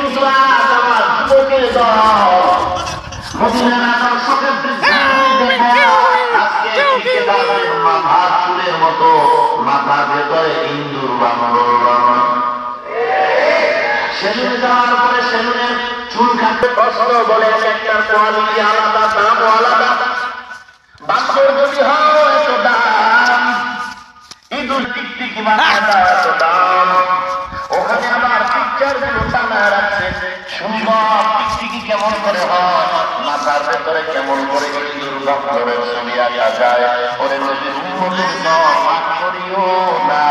কিন্তু আজ আমার যুবকের দল মদিনার আদর্শকে আজকে ঠিকাদারের মাথা চুলের মতো মাথার ভেতরে ইন্দুর বানর সেলুনে যাওয়ার পরে সেলুনের চুল কাটতে কষ্ট বলে একটার কোয়ালিটি আলাদা, দামও আলাদা। বান্দর যদি হয় এত দাম, ইঁদুর টিকটিকি মাথাটা এত দাম। ওখানে আবার পিকচার গুলো টানা রাখছে, সুন্দর টিকটিকি কেমন করে হয়, মাথার ভেতরে কেমন করে ইঁদুর বান্দরের ছবি আঁকা যায়। ওরে নবীর উম্মতের দল মাফ করিও না,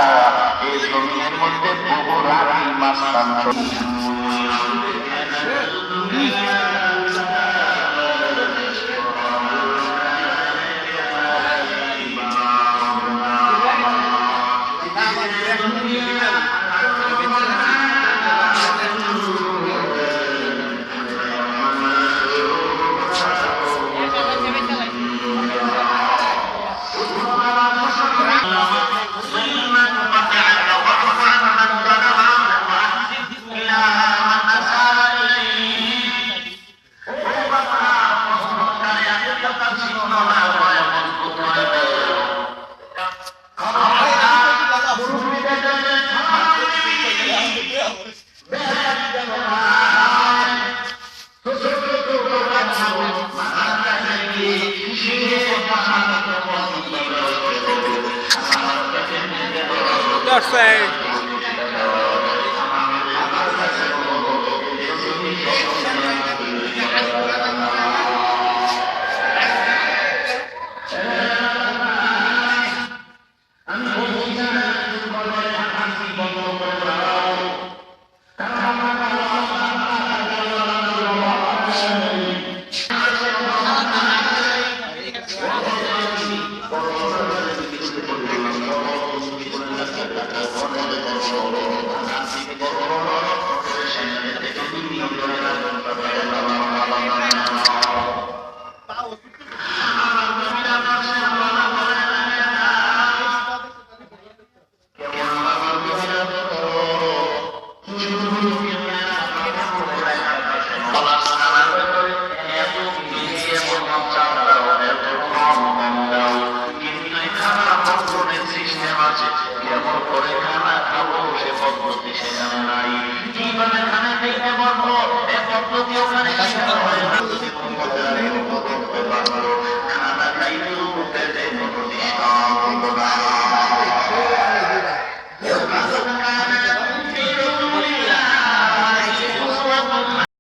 এই জমিনের মধ্যে বহু রাগী মাস্তান Say